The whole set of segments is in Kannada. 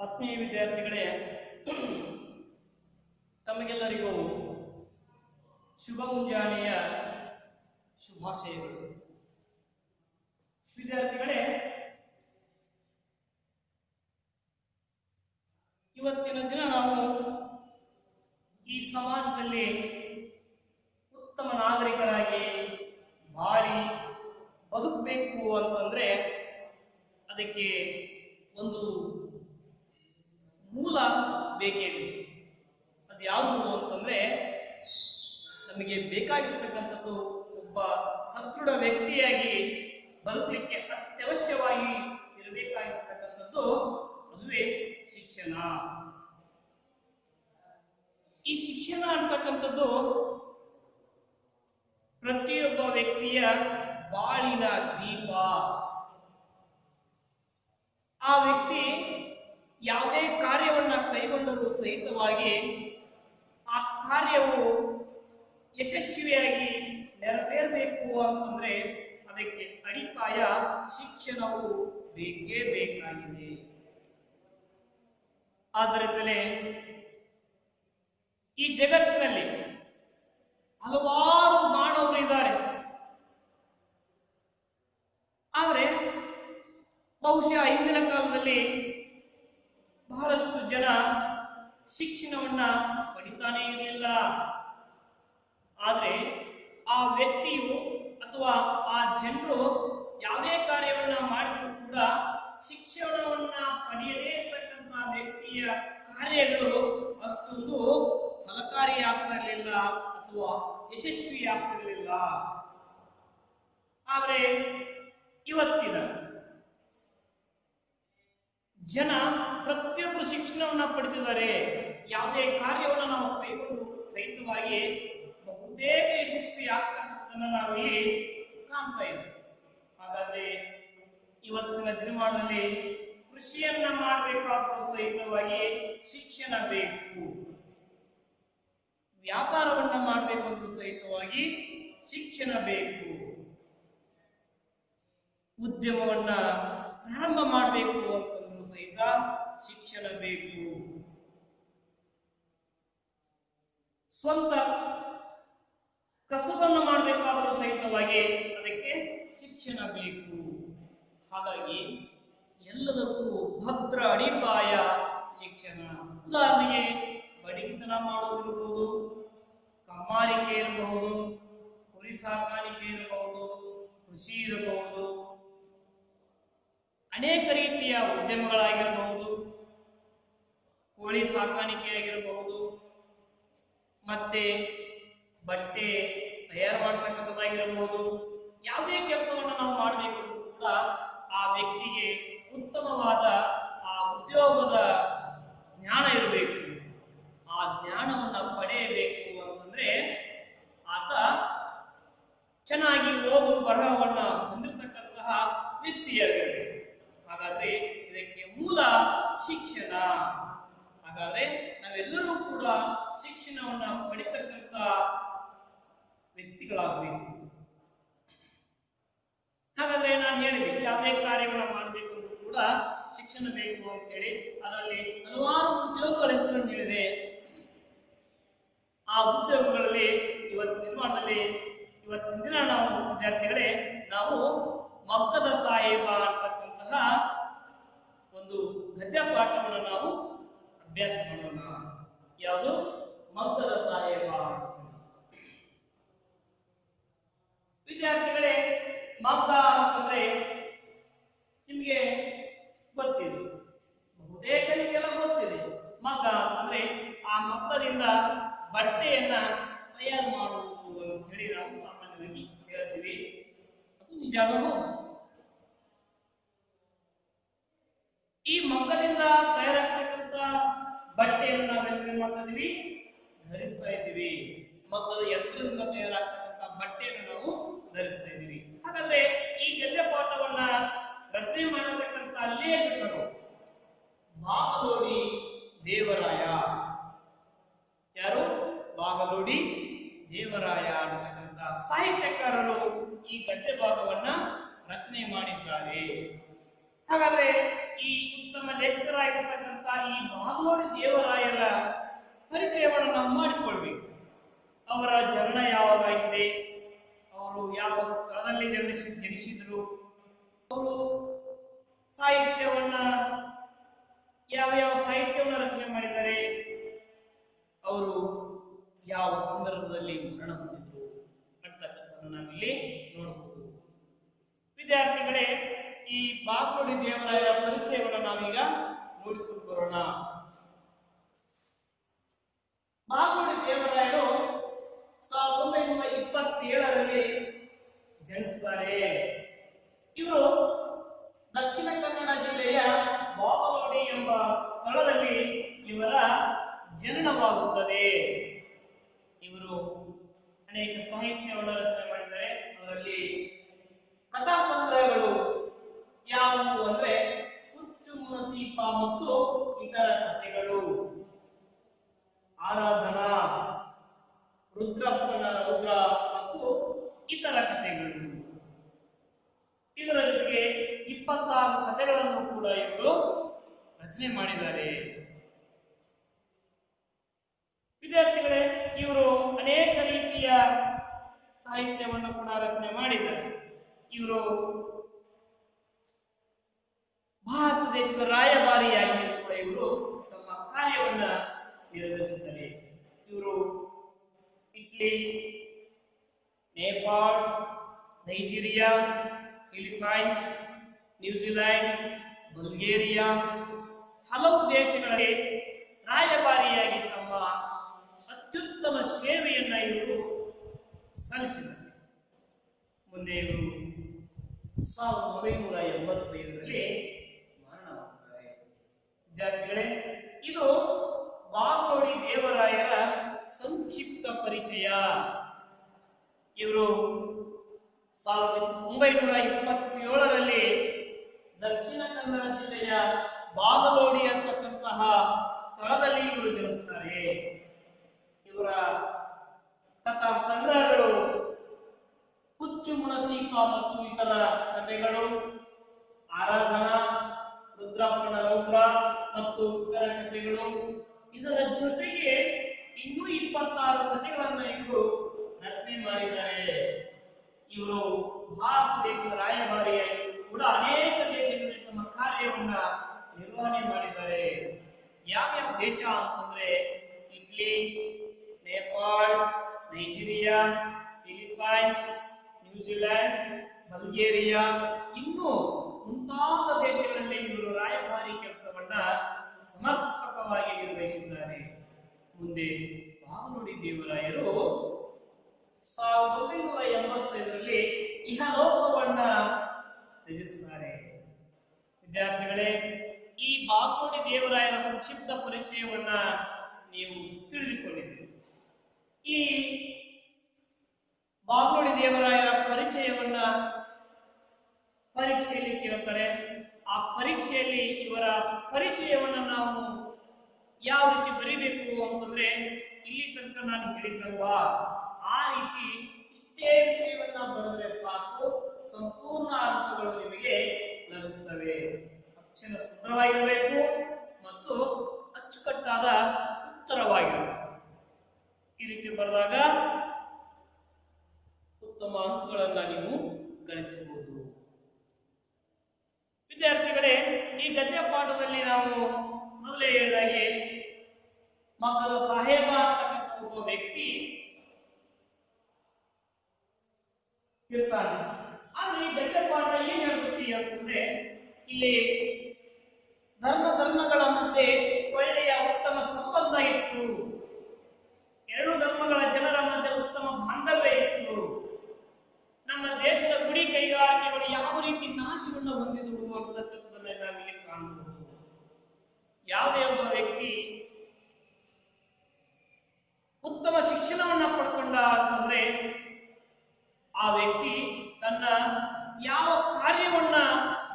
ಆತ್ಮೀಯ ವಿದ್ಯಾರ್ಥಿಗಳೇ, ತಮಗೆಲ್ಲರಿಗೂ ಶುಭ ಮುಂಜಾನೆಯ ಶುಭಾಶಯಗಳು. ವಿದ್ಯಾರ್ಥಿಗಳೇ, ಇವತ್ತಿನ ದಿನ ನಾವು ಈ ಸಮಾಜದಲ್ಲಿ ಉತ್ತಮ ನಾಗರಿಕರಾಗಿ ಬಾಳಿ ಬದುಕಬೇಕು ಅಂತಂದ್ರೆ ಅದಕ್ಕೆ ಒಂದು ಮೂಲ ಬೇಕೇ ಬೇಕು. ಅದು ಯಾವುದು ಅಂತಂದ್ರೆ ನಮಗೆ ಬೇಕಾಗಿರ್ತಕ್ಕಂಥದ್ದು ಒಬ್ಬ ಸದೃಢ ವ್ಯಕ್ತಿಯಾಗಿ ಬದುಕಲಿಕ್ಕೆ ಅತ್ಯವಶ್ಯವಾಗಿ ಇರಬೇಕಾಗಿರ್ತಕ್ಕಂಥದ್ದು ಅದುವೇ ಶಿಕ್ಷಣ. ಈ ಶಿಕ್ಷಣ ಅಂತಕ್ಕಂಥದ್ದು ಪ್ರತಿಯೊಬ್ಬ ವ್ಯಕ್ತಿಯ ಬಾಳಿನ ದೀಪ. ಆ ವ್ಯಕ್ತಿ ಯಾವುದೇ ಕಾರ್ಯವನ್ನ ಕೈಗೊಂಡರೂ ಸಹಿತವಾಗಿ ಆ ಕಾರ್ಯವು ಯಶಸ್ವಿಯಾಗಿ ನೆರವೇರಬೇಕು ಅಂತಂದ್ರೆ ಅದಕ್ಕೆ ಅಡಿಪಾಯ ಶಿಕ್ಷಣವು ಬೇಕೇ ಬೇಕಾಗಿದೆ. ಆದ್ದರಿಂದಲೇ ಈ ಜಗತ್ತಿನಲ್ಲಿ ಹಲವಾರು ಮಾನವರು ಇದ್ದಾರೆ. ಆದರೆ ಬಹುಶಃ ಹಿಂದಿನ ಕಾಲದಲ್ಲಿ ಬಹಳಷ್ಟು ಜನ ಶಿಕ್ಷಣವನ್ನ ಪಡಿತಾನೇ ಇರಲಿಲ್ಲ. ಆದರೆ ಆ ವ್ಯಕ್ತಿಯು ಅಥವಾ ಆ ಜನರು ಯಾವುದೇ ಕಾರ್ಯವನ್ನ ಮಾಡಿದರೂ ಕೂಡ ಶಿಕ್ಷಣವನ್ನ ಪಡೆಯದೇ ಇರತಕ್ಕಂಥ ವ್ಯಕ್ತಿಯ ಕಾರ್ಯಗಳು ಅಷ್ಟೊಂದು ಫಲಕಾರಿ ಆಗ್ತಾ ಇರಲಿಲ್ಲ ಅಥವಾ ಯಶಸ್ವಿ ಆಗ್ತಿರಲಿಲ್ಲ. ಆದರೆ ಇವತ್ತಿನ ಜನ ಪ್ರತಿಯೊಬ್ಬರು ಶಿಕ್ಷಣವನ್ನ ಪಡೆದಿದ್ದಾರೆ. ಯಾವುದೇ ಕಾರ್ಯವನ್ನು ನಾವು ಕೈಗೊಂಡು ಸಹಿತವಾಗಿ ಬಹುತೇಕ ಯಶಸ್ವಿ ಆಗ್ತಕ್ಕಂಥದ್ದನ್ನು ನಾವು ಇಲ್ಲಿ ಕಾಣ್ತಾ ಇದ್ದೇವೆ. ಹಾಗಾದ್ರೆ ಇವತ್ತಿನ ದಿನಮಾನದಲ್ಲಿ ಕೃಷಿಯನ್ನ ಮಾಡಬೇಕಾದರೂ ಸಹಿತವಾಗಿ ಶಿಕ್ಷಣ ಬೇಕು. ವ್ಯಾಪಾರವನ್ನ ಮಾಡಬೇಕಂದ್ರೂ ಸಹಿತವಾಗಿ ಶಿಕ್ಷಣ ಬೇಕು. ಉದ್ಯಮವನ್ನ ಪ್ರಾರಂಭ ಮಾಡಬೇಕು ಅಂತಂದ್ರೂ ಸಹಿತ ಶಿಕ್ಷಣ ಬೇಕು. ಸ್ವಂತ ಕಸಬನ್ನು ಮಾಡಬೇಕಾದರೂ ಸಹಿತವಾಗಿ ಅದಕ್ಕೆ ಶಿಕ್ಷಣ ಬೇಕು. ಹಾಗಾಗಿ ಎಲ್ಲದಕ್ಕೂ ಭದ್ರ ಅಡಿಪಾಯ ಶಿಕ್ಷಣ. ಉದಾಹರಣೆಗೆ ಬಡಗಿತನ ಮಾಡೋದಿರಬಹುದು, ಕಮ್ಮಾರಿಕೆ ಇರಬಹುದು, ಕುರಿ ಸಾಕಾಣಿಕೆ ಇರಬಹುದು, ಕೃಷಿ ಇರಬಹುದು, ಅನೇಕ ರೀತಿಯ ಉದ್ಯಮಗಳಾಗಿರಬಹುದು, ಕೋಳಿ ಸಾಕಾಣಿಕೆ ಆಗಿರಬಹುದು, ಮತ್ತೆ ಬಟ್ಟೆ ತಯಾರು ಮಾಡತಕ್ಕಂಥದ್ದಾಗಿರಬಹುದು. ಯಾವುದೇ ಕೆಲಸವನ್ನು ನಾವು ಮಾಡಬೇಕು ಕೂಡ ಆ ವ್ಯಕ್ತಿಗೆ ಉತ್ತಮವಾದ ಆ ಉದ್ಯೋಗದ ಜ್ಞಾನ ಇರಬೇಕು. ಆ ಜ್ಞಾನವನ್ನ ಪಡೆಯಬೇಕು ಅಂತಂದ್ರೆ ಆತ ಚೆನ್ನಾಗಿ ಓದು ಬರಹವನ್ನ ಹೊಂದಿರತಕ್ಕಂತಹ ವ್ಯಕ್ತಿಯಾಗಿರಬೇಕು. ಹಾಗಾದ್ರೆ ಇದಕ್ಕೆ ಮೂಲ ಶಿಕ್ಷಣ. ಹಾಗಾದ್ರೆ ನಾವೆಲ್ಲರೂ ಕೂಡ ಶಿಕ್ಷಣವನ್ನ ಪಡಿತಕ್ಕಂಥ ವ್ಯಕ್ತಿಗಳಾಗಬೇಕು. ಹಾಗಾದ್ರೆ ನಾನು ಹೇಳಿದೆ, ಯಾವುದೇ ಕಾರ್ಯವನ್ನ ಮಾಡಬೇಕು ಅಂದ್ರೂ ಕೂಡ ಶಿಕ್ಷಣ ಬೇಕು ಅಂತ ಹೇಳಿ ಅದರಲ್ಲಿ ಹಲವಾರು ಉದ್ಯೋಗಗಳ ಹೆಸರನ್ನು ಹೇಳಿದೆ. ಆ ಉದ್ಯೋಗಗಳಲ್ಲಿ ಇವತ್ತಿನ ದಿನ ನಾವು ವಿದ್ಯಾರ್ಥಿಗಳೇ ನಾವು ಮಗ್ಗದ ಸಾಹೇಬ ಅಂತಕ್ಕಂತಹ ಒಂದು ಗದ್ಯ ಪಾಠವನ್ನು ನಾವು ಅಭ್ಯಾಸ ಮಾಡೋಣ. ಯಾವುದು? ಮಗ್ಗದ ಸಾಹೇಬ. ವಿದ್ಯಾರ್ಥಿಗಳೇ, ಮಗ್ಗ ಅಂತಂದ್ರೆ ನಿಮಗೆ ಗೊತ್ತಿದೆ, ಬಹುತೇಕ ನಿಮಗೆಲ್ಲ ಗೊತ್ತಿದೆ. ಮಗ್ಗ ಅಂತಂದ್ರೆ ಆ ಮಗ್ಗದಿಂದ ಬಟ್ಟೆಯನ್ನ ತಯಾರು ಮಾಡುವುದು ಅಂತ ಹೇಳಿ ನಾವು ಸಾಮಾನ್ಯವಾಗಿ ಹೇಳ್ತೀವಿ. ಅದು ನಿಜಾನೂ. ಈ ಮಗ್ಗದಿಂದ ತಯಾರಾಗ್ತಕ್ಕಂಥ ಬಟ್ಟೆಯನ್ನು ನಾವೇನು ಮಾಡ್ತಾ ಇದೀವಿ? ಧರಿಸ್ತಾ ಇದ್ದೀವಿ. ಮಗ್ಗದ ಯಂತ್ರದಿಂದ ತಯಾರಾಗ್ತಕ್ಕಂಥ ಬಟ್ಟೆಯನ್ನು ನಾವು ಧರಿಸ್ತಾ ಇದ್ದೀವಿ. ಹಾಗಾದ್ರೆ ಈ ಗದ್ಯ ಪಾಠವನ್ನ ರಚನೆ ಮಾಡತಕ್ಕಂಥ ಲೇಖಕರು ಬಾಗಲೋಡಿ ದೇವರಾಯ. ಯಾರು? ಬಾಗಲೋಡಿ ದೇವರಾಯ ಅಂತಕ್ಕಂಥ ಸಾಹಿತ್ಯಕಾರರು ಈ ಗದ್ಯ ಭಾಗವನ್ನ ರಚನೆ ಮಾಡಿದ್ದಾರೆ. ಹಾಗಾದ್ರೆ ಈ ಉತ್ತಮ ಲೇಖಕರಾಗಿರ್ತಕ್ಕಂಥ ಈ ಬಾಗಲೋಡಿ ದೇವರಾಯರ ಪರಿಚಯವನ್ನು ನಾವು ಮಾಡಿಕೊಳ್ಬೇಕು. ಅವರ ಜನನ ಯಾವಾಗಿದೆ, ಅವರು ಯಾವ ಸ್ಥಳದಲ್ಲಿ ಜನಿಸಿದ್ರು, ಅವರು ಸಾಹಿತ್ಯವನ್ನ ಯಾವ ಸಾಹಿತ್ಯವನ್ನು ರಚನೆ ಮಾಡಿದ್ದಾರೆ, ಅವರು ಯಾವ ಸಂದರ್ಭದಲ್ಲಿ ಮರಣ ಹೊಂದಿದ್ರು ಅಂತಕ್ಕಂಥದ್ದನ್ನು ನಾವಿಲ್ಲಿ ನೋಡಬಹುದು. ವಿದ್ಯಾರ್ಥಿಗಳೇ, ಈ ಬಾಗಲೋಡಿ ದೇವರಾಯರ ಪರಿಚಯವನ್ನು ನಾವೀಗ ನೋಡಿಕೊಂಡು ಬರೋಣ. ಬಾಗಲೋಡಿ ದೇವರಾಯರು 1927ರಲ್ಲಿ ಜನಿಸುತ್ತಾರೆ. ಇವರು ದಕ್ಷಿಣ ಕನ್ನಡ ಜಿಲ್ಲೆಯ ಬಾಗಲೋಡಿ ಎಂಬ ಸ್ಥಳದಲ್ಲಿ ಇವರ ಜನನವಾಗುತ್ತದೆ. ಇವರು ಅನೇಕ ಸಾಹಿತ್ಯವನ್ನು ರಚನೆ ಮಾಡಿದ್ದಾರೆ. ಅದರಲ್ಲಿ ಕಥಾ ಸಂಗ್ರಹಗಳು ಯಾವುವು ಅಂದ್ರೆ ಹುಚ್ಚು ಮುನಸೀಪ ಮತ್ತು ಇತರ ಕಥೆಗಳು, ಆರಾಧನಾ, ರುದ್ರ ಮತ್ತು ಇತರ ಕಥೆಗಳು. ಇದರ ಜೊತೆಗೆ 26 ಕಥೆಗಳನ್ನು ಕೂಡ ಇವರು ರಚನೆ ಮಾಡಿದ್ದಾರೆ. ವಿದ್ಯಾರ್ಥಿಗಳೇ, ಇವರು ಅನೇಕ ರೀತಿಯ ಸಾಹಿತ್ಯವನ್ನು ಕೂಡ ರಚನೆ ಮಾಡಿದ್ದಾರೆ. ಇವರು ಭಾರತ ದೇಶದ ರಾಯಭಾರಿಯಾಗಿ ಕೂಡ ಇವರು ತಮ್ಮ ಕಾರ್ಯವನ್ನ ನಿರ್ವಹಿಸಿದ್ದಾರೆ. ಇವರು Italy, Nepal, Nigeria, Philippines, New Zealand, Bulgaria ಹಲವು ದೇಶಗಳಲ್ಲಿ ರಾಯಭಾರಿಯಾಗಿ ತಮ್ಮ ಅತ್ಯುತ್ತಮ ಸೇವೆಯನ್ನ ಇವರು ಸಲ್ಲಿಸಿದ್ದಾರೆ. ಮುಂದೆ ಇವರು 1985ರಲ್ಲಿ ಮರಣವಾಗುತ್ತಾರೆ. ವಿದ್ಯಾರ್ಥಿಗಳೇ, ಇದು ಬಾಗಲೋಡಿ ದೇವರಾಯರ ಸಂಕ್ಷಿಪ್ತ ಪರಿಚಯ. ಇವರು 1927ರಲ್ಲಿ ದಕ್ಷಿಣ ಕನ್ನಡ ಜಿಲ್ಲೆಯ ಬಾಗಲೋಡಿ ಅಂತಕ್ಕಂತಹ ಸ್ಥಳದಲ್ಲಿ ಇವರು ಜನಿಸುತ್ತಾರೆ. ಇವರ ಕಥಾ ಸಂಗ್ರಹಗಳು ಹುಚ್ಚು ಮುನಸೀಪ ಮತ್ತು ಇತರ ಕಥೆಗಳು, ಆರಾಧನಾ, ರುದ್ರಪ್ಪನ ರೌದ್ರ ಮತ್ತು ಇತರ ಕಥೆಗಳು. ಇದರ ಜೊತೆಗೆ ಇನ್ನೂ 26 ಕಥೆಗಳನ್ನು ಇವರು ರಚನೆ ಮಾಡಿದ್ದಾರೆ. ಇವರು ಭಾರತ ದೇಶದ ರಾಯಭಾರಿಯಾಗಿ ಕೂಡ ಅನೇಕ ದೇಶಗಳಲ್ಲಿ ತಮ್ಮ ಕಾರ್ಯವನ್ನ ನಿರ್ವಹಣೆ ಮಾಡಿದ್ದಾರೆ. ಯಾವ್ಯಾವ ದೇಶ ಅಂತಂದ್ರೆ Italy, Nepal, Nigeria, Philippines, New Zealand, Bulgaria ಇನ್ನೂ ಮುಂತಾದ ದೇಶಗಳಲ್ಲಿ ಇವರು ರಾಯಭಾರಿ ಕೆಲಸವನ್ನ ಸಮರ್ಪಕವಾಗಿ ನಿರ್ವಹಿಸಿದ್ದಾರೆ. ಮುಂದೆ ಬಾಗಲೋಡಿ ದೇವರಾಯರು 1985ರಲ್ಲಿ ಇಹಲೋಕವನ್ನ ತ್ಯಜಿಸುತ್ತಾರೆ. ವಿದ್ಯಾರ್ಥಿಗಳೇ, ಈ ಬಾಗಲೋಡಿ ದೇವರಾಯರ ಸಂಕ್ಷಿಪ್ತ ಪರಿಚಯವನ್ನ ನೀವು ತಿಳಿದುಕೊಂಡಿದ್ದೀರಿ. ಈ ಬಾಗಲೋಡಿ ದೇವರಾಯರ ಪರಿಚಯವನ್ನ ಪರೀಕ್ಷೆಯಲ್ಲಿ ಕೇಳುತ್ತಾರೆ. ಆ ಪರೀಕ್ಷೆಯಲ್ಲಿ ಇವರ ಪರಿಚಯವನ್ನ ನಾವು ಯಾವ ರೀತಿ ಬರೀಬೇಕು ಅಂತಂದ್ರೆ, ಇಲ್ಲಿ ತನಕ ನಾನು ಹೇಳಿದ್ದಲ್ವಾ ಆ ರೀತಿ ಇಷ್ಟೇ ವಿಷಯವನ್ನ ಬರೆದ್ರೆ ಸಾಕು, ಸಂಪೂರ್ಣ ಅರ್ಥಗಳು ನಿಮಗೆ ಲಭಿಸುತ್ತವೆ. ಅಕ್ಷರ ಸುಂದರವಾಗಿರಬೇಕು ಮತ್ತು ಅಚ್ಚುಕಟ್ಟಾದ ಉತ್ತರವಾಗಿರಬೇಕು. ಈ ರೀತಿ ಬರೆದಾಗ ಉತ್ತಮ ಅಂಕಗಳನ್ನ ನೀವು ಗಳಿಸಬಹುದು. ವಿದ್ಯಾರ್ಥಿಗಳೇ, ಈ ಗದ್ಯ ಪಾಠದಲ್ಲಿ ನಾವು ಮೊದಲೇ ಹೇಳಿದಾಗೆ ಮಕ್ಕಳ ಸಾಹೇಬ ಅಂತಕ್ಕಂಥ ಒಬ್ಬ ವ್ಯಕ್ತಿ ಇರ್ತಾನೆ. ಆದ್ರೆ ಈ ಗದ್ಯ ಪಾಠ ಏನ್ ಹೇಳ್ತೈತಿ ಅಂತಂದ್ರೆ, ಇಲ್ಲಿ ಧರ್ಮಗಳ ಮಧ್ಯೆ ಒಳ್ಳೆಯ ಉತ್ತಮ ಸಂಬಂಧ ಇತ್ತು, ಎರಡು ಧರ್ಮಗಳ ಜನರ ಮಧ್ಯೆ ಉತ್ತಮ ಬಾಂಧವ್ಯ ಇತ್ತು, ನಮ್ಮ ದೇಶದ ಗುಡಿ ಕೈಗಾರಿಕೆಗಳು ಯಾವ ರೀತಿ ನಾಶವನ್ನು ಹೊಂದಿದವು ಅಂತಕ್ಕಂಥದ್ದನ್ನ ನಾವಿಲ್ಲಿ ಕಾಣಬಹುದು. ಯಾವುದೇ ಒಬ್ಬ ವ್ಯಕ್ತಿ ಉತ್ತಮ ಶಿಕ್ಷಣವನ್ನ ಪಡ್ಕೊಂಡ ಅಂತಂದ್ರೆ ಆ ವ್ಯಕ್ತಿ ತನ್ನ ಯಾವ ಕಾರ್ಯವನ್ನ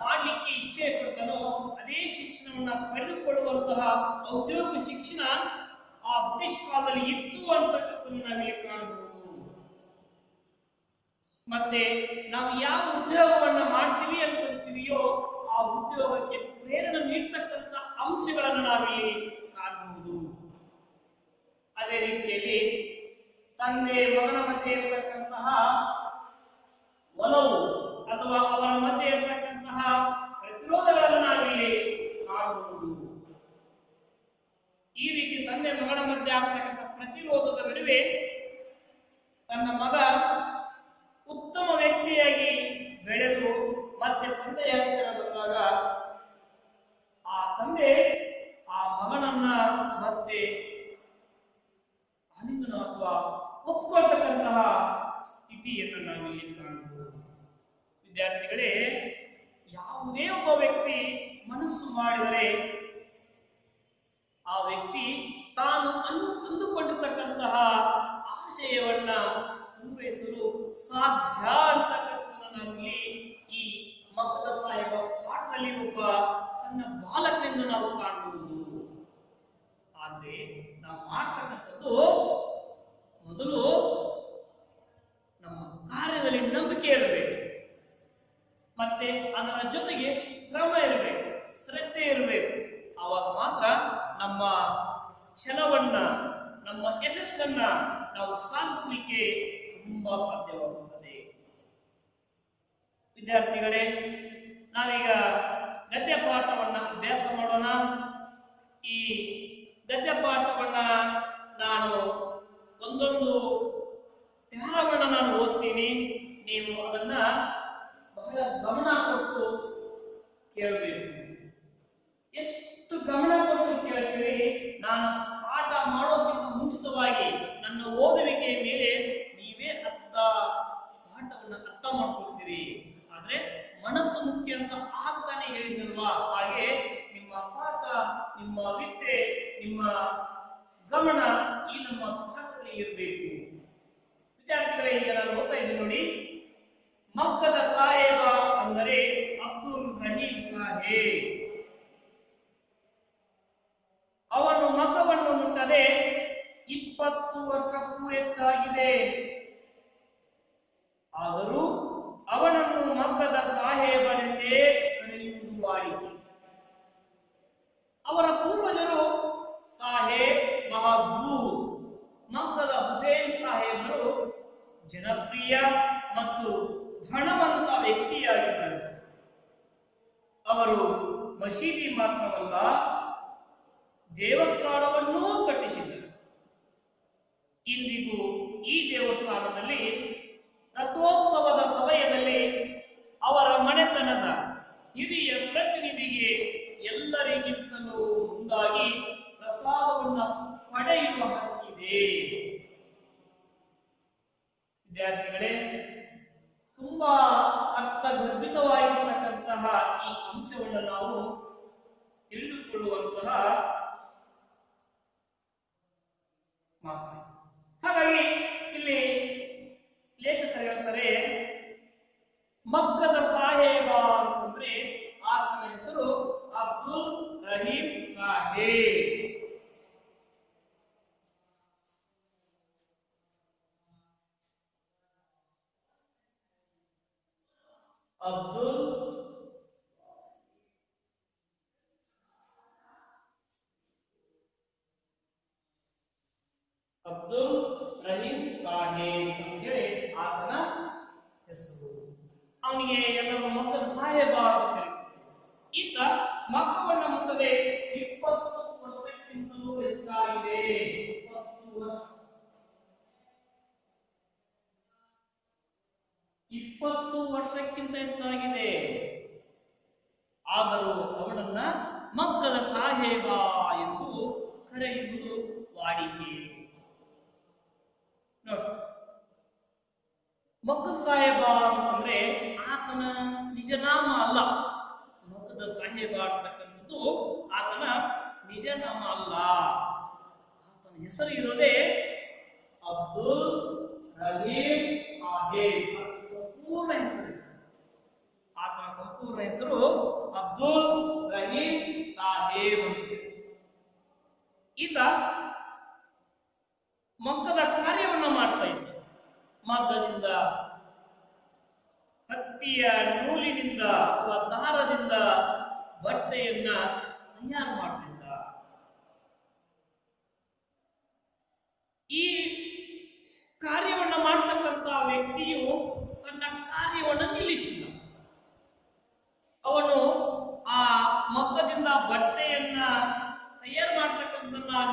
ಮಾಡಲಿಕ್ಕೆ ಇಚ್ಛೆ ಪಡ್ತಾನೋ ಅದೇ ಶಿಕ್ಷಣವನ್ನ ಪಡೆದುಕೊಳ್ಳುವಂತಹ ಔದ್ಯೋಗಿಕ ಶಿಕ್ಷಣ ಆ ಬ್ರಿಟಿಷ್ ಕಾಲದಲ್ಲಿ ಇತ್ತು ಅಂತಕ್ಕಂಥದ್ದನ್ನು ನಾವಿಲ್ಲಿ ಕಾಣಬಹುದು. ಮತ್ತೆ ನಾವು ಯಾವ ಉದ್ಯೋಗವನ್ನ ಮಾಡ್ತೀವಿ ಅನ್ಕೊಂತೀವಿಯೋ ಆ ಉದ್ಯೋಗಕ್ಕೆ ಪ್ರೇರಣೆ ನೀಡ್ತಕ್ಕಂಥ ಅಂಶ ಅಂಶಗಳನ್ನು ನಾವಿಲ್ಲಿ ಕಾಣಬಹುದು. ಅದೇ ರೀತಿಯಲ್ಲಿ ತಂದೆ ಮಗನ ಮಧ್ಯೆ ಇರತಕ್ಕಂತಹ ಒಲವು ಅಥವಾ ಅವರ ಮಧ್ಯೆ ಇರತಕ್ಕಂತಹ ಪ್ರತಿರೋಧಗಳನ್ನು ನಾವಿಲ್ಲಿ ಕಾಣಬಹುದು. ಈ ರೀತಿ ತಂದೆ ಮಗನ ಮಧ್ಯೆ ಆಗ್ತಕ್ಕಂಥ ಪ್ರತಿರೋಧದ ನಡುವೆ ತನ್ನ ಮಗ ಉತ್ತಮ ವ್ಯಕ್ತಿಯಾಗಿ ಬೆಳೆದು ಮತ್ತೆ ತಂದೆಯ ಹತ್ತಿರ ಬಂದಾಗ ಆ ತಂದೆ ಆ ಮಗನನ್ನ ಮತ್ತೆ ಆಲಿಂಗನ ಅಥವಾ ಒಪ್ಕೊಳ್ತಕ್ಕಂತಹ ಸ್ಥಿತಿಯನ್ನು ನಾವಿಲ್ಲಿ ಕಾಣಬಹುದು. ವಿದ್ಯಾರ್ಥಿಗಳೇ, ಯಾವುದೇ ಒಬ್ಬ ವ್ಯಕ್ತಿ ಮನಸ್ಸು ಮಾಡಿದರೆ ಆ ವ್ಯಕ್ತಿ ತಾನು ಅಂದುಕೊಂಡಿರ್ತಕ್ಕಂತಹ ಆಶಯವನ್ನ ಪೂರೈಸಲು ಸಾಧ್ಯ ಅಂತಕ್ಕಂಥದ್ದನ್ನು ನಾವಿಲ್ಲಿ ಈ ಮಕ್ಕಳ ಸಾಹೇಬ ಪಾಠದಲ್ಲಿ ಒಬ್ಬ ಸಣ್ಣ ಬಾಲಕನಿಂದ ನಾವು ಕಾಣಬಹುದು. ಆದ್ರೆ ನಾವು ಮಾಡ್ತಕ್ಕಂಥದ್ದು ಮೊದಲು ನಮ್ಮ ಕಾರ್ಯದಲ್ಲಿ ನಂಬಿಕೆ ಇರಬೇಕು, ಮತ್ತೆ ಅದರ ಜೊತೆಗೆ ಶ್ರಮ ಇರಬೇಕು, ಶ್ರದ್ಧೆ ಇರಬೇಕು. ಆವಾಗ ಮಾತ್ರ ನಮ್ಮ ಛಲವನ್ನ, ನಮ್ಮ ಯಶಸ್ಸನ್ನ ನಾವು ಸಾಧಿಸಲಿಕ್ಕೆ ತುಂಬಾ ಸಾಧ್ಯವಾಗುತ್ತದೆ. ವಿದ್ಯಾರ್ಥಿಗಳೇ, ನಾವೀಗ ಗದ್ಯ ಪಾಠವನ್ನ ಅಭ್ಯಾಸ ಮಾಡೋಣ. ಈ ಗದ್ಯ ಪಾಠವನ್ನ ನಾನು ಒಂದೊಂದು ಪ್ಯಾರವನ್ನ ನಾನು ಓದ್ತೀನಿ. ನೀವು ಅದನ್ನ ಬಹಳ ಗಮನ ಕೊಟ್ಟು ಕೇಳಬೇಕು. ಎಷ್ಟು ಗಮನ ಕೊಟ್ಟು ಕೇಳ್ತೀರಿ, ನಾನು ಪಾಠ ಮಾಡೋದಕ್ಕಿಂತ ಮುಂಚಿತವಾಗಿ ನನ್ನ ಓದುವಿಕೆಯ ಮೇಲೆ ನೀವೇ ಪಾಠವನ್ನು ಅರ್ಥ ಮಾಡ್ಕೊಳ್ತೀರಿ. ಆದ್ರೆ ಮನಸ್ಸು ಮುಖ್ಯ ಅಂತ ಆಗ್ತಾನೆ ಹೇಳಿದ್ನಲ್ವಾ, ಹಾಗೆ ನಿಮ್ಮ ಪಾಠ, ನಿಮ್ಮ ವಿದ್ಯೆ, ನಿಮ್ಮ ಗಮನ ಈ ನಮ್ಮ ಪಾಠದಲ್ಲಿ ಇರಬೇಕು. ವಿದ್ಯಾರ್ಥಿಗಳೇ, ಈಗ ನಾನು ಓದ್ತಾ ಇದ್ದೀನಿ ನೋಡಿ. ಮಕ್ಕದ ಸಾಹೇಬ ಅಂದರೆ ಅಬ್ದುಲ್ ರಹೀಂ ಸಾಹೇಬ್. ಅವನು ಮಕ್ಕವನ್ನು ಮುಟ್ಟದೆ 20 ವರ್ಷಕ್ಕೂ ಹೆಚ್ಚಾಗಿದೆ. ಆದರೂ ಅವನನ್ನು ಮಕ್ಕದ ಸಾಹೇಬನೆಂದೇ ಕರೆಯುವುದು ವಾಡಿಕೆ. ಅವರ ಪೂರ್ವಜರು ಸಾಹೇಬ್ ಬಹದ್ದೂರ್, ಮಕ್ಕದ ಹುಸೇನ್ ಸಾಹೇಬರು ಜನಪ್ರಿಯ ಮತ್ತು ಧನವಂತ ವ್ಯಕ್ತಿಯಾಗಿದ್ದರು. ಅವರು ಮಸೀದಿ ಮಾತ್ರವಲ್ಲ, ದೇವಸ್ಥಾನವನ್ನೂ ಕಟ್ಟಿಸಿದರು. ಇಂದಿಗೂ ಈ ದೇವಸ್ಥಾನದಲ್ಲಿ ರಥೋತ್ಸವದ ಸಮಯದಲ್ಲಿ ಅವರ ಮನೆತನದ ಹಿರಿಯ ಪ್ರತಿನಿಧಿಗೆ ಎಲ್ಲರಿಗಿಂತಲೂ ಮುಂದಾಗಿ ಪ್ರಸಾದವನ್ನು ಪಡೆಯುವ ಹಕ್ಕಿದೆ. ವಿದ್ಯಾರ್ಥಿಗಳೇ, ತುಂಬಾ ಅರ್ಥಗರ್ಭಿತವಾಗಿರ್ತಕ್ಕಂತಹ ಈ ಅಂಶವನ್ನು ನಾವು ತಿಳಿದುಕೊಳ್ಳುವಂತಹ ಮಾತು. ಹಾಗಾಗಿ ಇಲ್ಲಿ ಲೇಖಕರು ಹೇಳ್ತಾರೆ, ಮಕ್ಕದ ಸಾಹೇಬ ಅಂತಂದ್ರೆ ಆತನ ಹೆಸರು ಅಬ್ದುಲ್ ರಹೀಂ ಸಾಹೇಬ್. ಅಬ್ದುಲ್ ರಹೀಂ ಸಾಹೇಬ್ ಅಂತ ಹೇಳಿ ಆತನ ಹೆಸರು. ಅವನಿಗೆ ಎಲ್ಲರೂ ಮಕ್ಕದ ಸಾಹೇಬ ಅಂತ ಕರೀತಾರೆ. ಈತ ಮಕ್ಕವನ್ನ ಮುಟ್ಟದೆ 20 ವರ್ಷಕ್ಕಿಂತಲೂ ಹೆಚ್ಚಾಗಿದೆ. 20 ವರ್ಷ 20 ವರ್ಷಕ್ಕಿಂತ ಹೆಚ್ಚಾಗಿದೆ. ಆದರೂ ಅವನನ್ನ ಮಕ್ಕದ ಸಾಹೇಬ ಎಂದು ಕರೆಯುವುದು ವಾಡಿಕೆ. ನೋಡಿ, ಮಕ್ಕದ ಸಾಹೇಬ ಅಂತಂದ್ರೆ ಆತನ ನಿಜನಾಮ ಅಲ್ಲ. ಮಕ್ಕದ ಸಾಹೇಬ ಅಂತಕ್ಕಂಥದ್ದು ಆತನ ನಿಜನಾಮ ಅಲ್ಲ. ಆತನ ಹೆಸರು ಇರೋದೇ ಅಬ್ದುಲ್ ರಹೀಂ ಸಾಹೇಬ್. ಸಂಪೂರ್ಣ ಹೆಸರು, ಆತನ ಸಂಪೂರ್ಣ ಹೆಸರು ಅಬ್ದುಲ್ ರಹೀಂ ಸಾಹೇಬ್ ಅಂತ. ಈತ ಮಕ್ಕದ ಕಾರ್ಯವನ್ನು ಮಾಡ್ತಾ ಇದ್ದ. ಮಗ್ಗದಿಂದ, ಹತ್ತಿಯ ನೂಲಿನಿಂದ ಅಥವಾ ದಾರದಿಂದ ಬಟ್ಟೆಯನ್ನ ತಯಾರು ಮಾಡ್ತಿದ್ದ.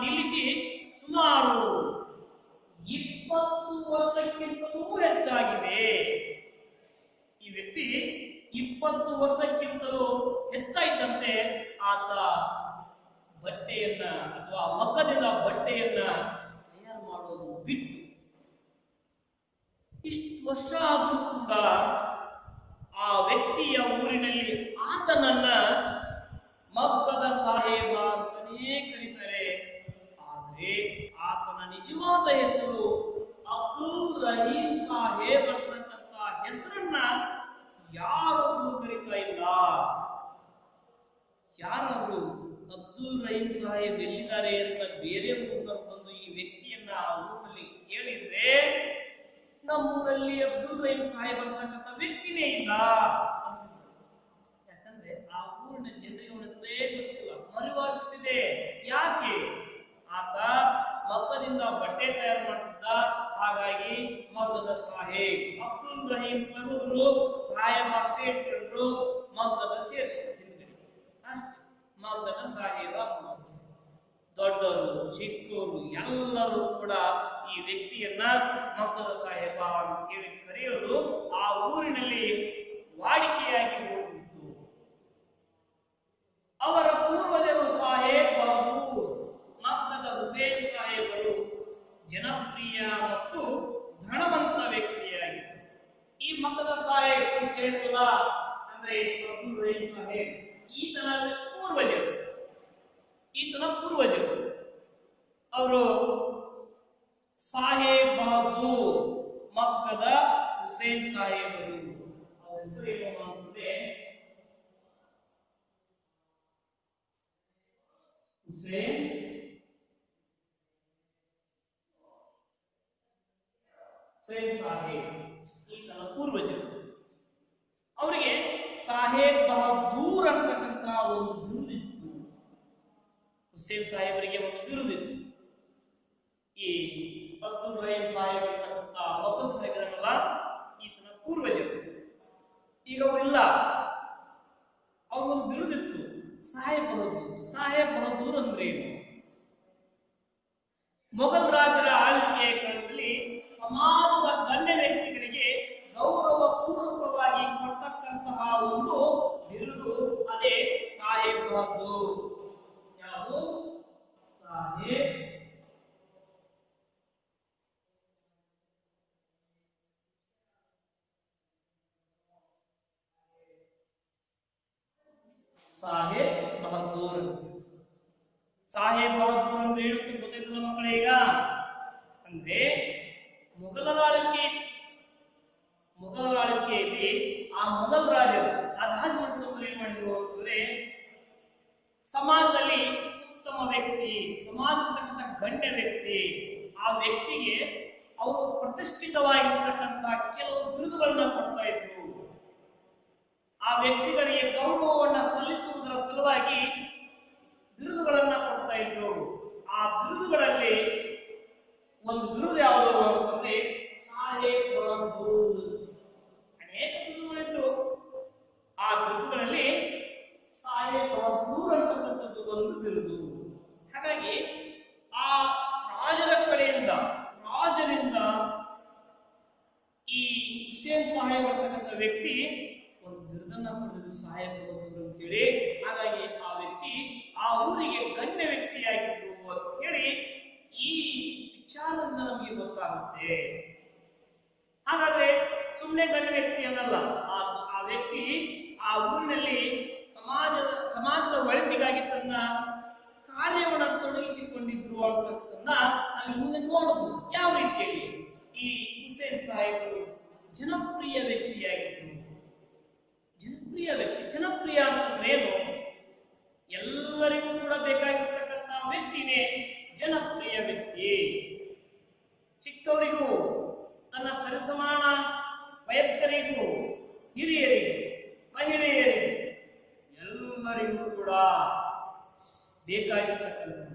ನಿಲ್ಲಿಸಿ ಸುಮಾರು 20 ವರ್ಷಕ್ಕಿಂತಲೂ ಹೆಚ್ಚಾಗಿದೆ. ಈ ವ್ಯಕ್ತಿ 20 ವರ್ಷಕ್ಕಿಂತಲೂ ಹೆಚ್ಚಾಯಿತಂತೆ ಆತ ಬಟ್ಟೆಯನ್ನ ಅಥವಾ ಮಗ್ಗದಿಂದ ಬಟ್ಟೆಯನ್ನ ತಯಾರು ಮಾಡೋದು ಬಿಟ್ಟು. ಇಷ್ಟು ವರ್ಷ ಆದರೂ ಕೂಡ ಆ ವ್ಯಕ್ತಿಯ ಊರಿನಲ್ಲಿ ಆತನನ್ನ ಮಗ್ಗದ ಸಾಹೇಬ ಅಂತಾನೇ ಕರೀತಾರೆ. ಆದರೆ ಆತನ ನಿಜವಾದ ಹೆಸರು ಅಬ್ದುಲ್ ರಹೀಂ ಸಾಹೇಬ್ ಅಂತಕ್ಕಂಥ ಹೆಸರನ್ನ ಯಾರೊಬ್ರು ಕರೀತಾ ಇಲ್ಲ. ಯಾರಾದ್ರೂ ಅಬ್ದುಲ್ ರಹೀಂ ಸಾಹೇಬ್ ಎಲ್ಲಿದ್ದಾರೆ ಅಂತ ಬೇರೆ ಊರಿನವರು ಬಂದು ಈ ವ್ಯಕ್ತಿಯನ್ನ ಆ ಊರಿನಲ್ಲಿ ಕೇಳಿದ್ರೆ ನಮ್ಮೂರಲ್ಲಿ ಅಬ್ದುಲ್ ರಹೀಂ ಸಾಹೇಬ್ ಅಂತಕ್ಕಂಥ ವ್ಯಕ್ತಿನೇ ಇಲ್ಲ. ಯಾಕಂದ್ರೆ ಆ ಊರಿನ ಜನರಿಗೆ ಅವನದೇ ಗೊತ್ತಿಲ್ಲ, ಮರೆವಾಗುತ್ತಿದೆ. ಯಾಕೆ? ಆತ ಮಗ್ಗದಿಂದ ಬಟ್ಟೆ ತಯಾರು ಮಾಡ್ತಿದ್ದ. ಹಾಗಾಗಿ ಮಗ್ಗದ ಸಾಹೇಬ್ ಅಬ್ದುಲ್ ರಹೀಂ ಕರೆದ್ರು, ಸಾಹೇಬ ಸ್ಟೇಟ್ ಕಂಡ್ರು, ಮಗ್ಗದ ಶೇಷ ಅಷ್ಟೇ. ಮಗ್ಗದ ಸಾಹೇಬ. ದೊಡ್ಡವರು ಚಿಕ್ಕವರು ಎಲ್ಲರೂ ಕೂಡ ಈ ವ್ಯಕ್ತಿಯನ್ನ ಮಗ್ಗದ ಸಾಹೇಬ ಅಂತ ಹೇಳಿ ಕರೆಯೋದು ಆ ಊರಿನಲ್ಲಿ ವಾಡಿಕೆಯಾಗಿ ಹೋಗಿತ್ತು. ಅವರ ಪೂರ್ವಜರು ಸಾಹೇಬ್ ಬಹದ್ದೂರ್, ಮಗ್ಗದ ಹುಸೇನ್ ಸಾಹೇಬರು ಜನಪ್ರಿಯ ಮತ್ತು ಧನವಂತ ವ್ಯಕ್ತಿಯಾಗಿದ್ದರು. ಈ ಮಗ್ಗದ ಸಾಹೇಬ್ ಅಂತ ಹೇಳಿದ್ರಲ್ಲ, ಅಂದ್ರೆ ಅಬ್ದುಲ್ ರಹೀಂ ಸಾಹೇಬ್ ಈತನ ಪೂರ್ವಜರು ಅವರು ಸಾಹೇಬ್ ಬಹದ್ದೂರ್ ಮಗ್ಗದ ಹುಸೇನ್ ಸಾಹೇಬರು. ಅವರ ಹೆಸರು ಏನು ಅಂದ್ರೆ ಹುಸೇನ್ ಸಾಹೇಬ್. ಈತನ ಪೂರ್ವಜರು. ಅವರಿಗೆ ಸಾಹೇಬ್ ಬಹದ್ದೂರ್ ಅಂತಕ್ಕಂಥ ಒಂದು ಬಿರುದಿತ್ತು. ಹುಸೇನ್ ಸಾಹೇಬರಿಗೆ ಒಂದು ಬಿರುದಿತ್ತು. ಈ ಅಬ್ದುಲ್ ರಹೀಂ ಸಾಹೇಬ್ ಅಂತಕ್ಕಂಥ ಮಗ್ಗದ ಸಾಹೇಬರಲ್ಲ, ಈತನ ಪೂರ್ವಜರು. ಈಗ ಅವರಿಲ್ಲ. ಅವ್ರಿಗೊಂದು ಬಿರುದಿತ್ತು, ಸಾಹೇಬ್ ಬಹದ್ದೂರ್. ಸಾಹೇಬ್ ಬಹದ್ದೂರ್ ಅಂದ್ರೆ ಏನು? ಮೊಘಲ್ ರಾಜರ ಆಳ್ವಿಕೆಯ ಕಾಲದಲ್ಲಿ ಸಮಾಜದ ಗಣ್ಯ ವ್ಯಕ್ತಿಗಳಿಗೆ ಗೌರವ ಪೂರ್ವಕವಾಗಿ ಕೊಡ್ತಕ್ಕಂತಹ ಒಂದು ಬಿರುದು, ಅದೇ ಸಾಹೇಬ್ ಬಹದ್ದೂರ್. ಯಾವುದು? ಸಾಹೇಬ್ ಬಹದ್ದೂರ್. ಸಾಹೇಬ್ ಬಹದ್ದೂರ್ ಅಂದ್ರೆ ಏನು ಗೊತ್ತಾಯ್ತಲ್ಲ ಮಕ್ಕಳೇ? ಈಗ ಅಂದ್ರೆ ಮೊಘಲರ ಆಳ್ವಿಕೆಯಲ್ಲಿ ಆ ಮೊಘಲ್ ರಾಜರು, ಆ ರಾಜವಂತರು ಏನ್ ಮಾಡಿದ್ರು ಅಂತಂದ್ರೆ, ಸಮಾಜದಲ್ಲಿ ಉತ್ತಮ ವ್ಯಕ್ತಿ, ಸಮಾಜದ ಗಣ್ಯ ವ್ಯಕ್ತಿ, ಆ ವ್ಯಕ್ತಿಗೆ ಅವರು ಪ್ರತಿಷ್ಠಿತವಾಗಿರ್ತಕ್ಕಂಥ ಕೆಲವು ಬಿರುದುಗಳನ್ನ ಕೊಡ್ತಾ ಇದ್ರು. ಆ ವ್ಯಕ್ತಿಗಳಿಗೆ ಗೌರವವನ್ನ ಸಲ್ಲಿಸುವುದರ ಸಲುವಾಗಿ ಬಿರುದುಗಳನ್ನ ಕೊಡ್ತಾ ಇದ್ರು. ಆ ಬಿರುದುಗಳಲ್ಲಿ ಒಂದು ಬಿರುದು ಯಾವುದು ಅಂತಂದ್ರೆ ಸಾಹೇಬ್ ಬಹದ್ದೂರ್. ಅನೇಕ ಬಿರುದುಗಳಿತ್ತು. ಆ ಬಿರುದುಗಳಲ್ಲಿ ಸಾಹೇಬ್ ಬಹದ್ದೂರ್ ಅಂತಕ್ಕಂಥದ್ದು ಒಂದು ಬಿರುದು. ಹಾಗಾಗಿ ಆ ರಾಜರಿಂದ ಈ ಹುಸೇನ್ ಸಾಹೇಬ್ ಅಂತಕ್ಕಂಥ ವ್ಯಕ್ತಿ ಒಂದು ಬಿರುದನ್ನ ಪಡೆದಿದ್ದು, ಸಾಹೇಬ್ ಬಹದ್ದೂರ್ ಅಂತೇಳಿ. ಹಾಗಾಗಿ ಆ ವ್ಯಕ್ತಿ ಆ ಊರಿಗೆ ಗಣ್ಯ ವ್ಯಕ್ತಿಯಾಗಿದ್ರು ಅಂತ ಹೇಳಿ ಈ ವಿಚಾರದಿಂದ ನಮಗೆ ಗೊತ್ತಾಗುತ್ತೆ. ಹಾಗಾದ್ರೆ ಸುಮ್ಮನೆ ಗಣ್ಯ ವ್ಯಕ್ತಿ ಅನ್ನಲ್ಲ, ಆ ವ್ಯಕ್ತಿ ಆ ಊರಿನಲ್ಲಿ ಸಮಾಜದ ಒಳಿತಿಗಾಗಿ ತನ್ನ ಕಾರ್ಯವನ್ನು ತೊಡಗಿಸಿಕೊಂಡಿದ್ರು ಅಂತಕ್ಕಂಥದ್ದನ್ನ ನಾವು ಮುಂದೆ ನೋಡಬಹುದು. ಯಾವ ರೀತಿಯಲ್ಲಿ ಈ ಹುಸೇನ್ ಸಾಹೇಬರು ಜನಪ್ರಿಯ ವ್ಯಕ್ತಿಯಾಗಿದ್ರು. ಜನಪ್ರಿಯ ಅಂತಂದ್ರೇನು? ಎಲ್ಲರಿಗೂ ಕೂಡ ಬೇಕಾಗಿರ್ತಕ್ಕಂಥ ವ್ಯಕ್ತಿನೇ ಜನಪ್ರಿಯ ವ್ಯಕ್ತಿ. ಚಿಕ್ಕವರಿಗೂ, ತನ್ನ ಸರಿಸಮಾನ ವಯಸ್ಕರಿಗೂ, ಹಿರಿಯರಿಗೂ, ಮಹಿಳೆಯರಿಗೂ ಎಲ್ಲರಿಗೂ ಕೂಡ ಬೇಕಾಗಿರ್ತಕ್ಕಂಥ,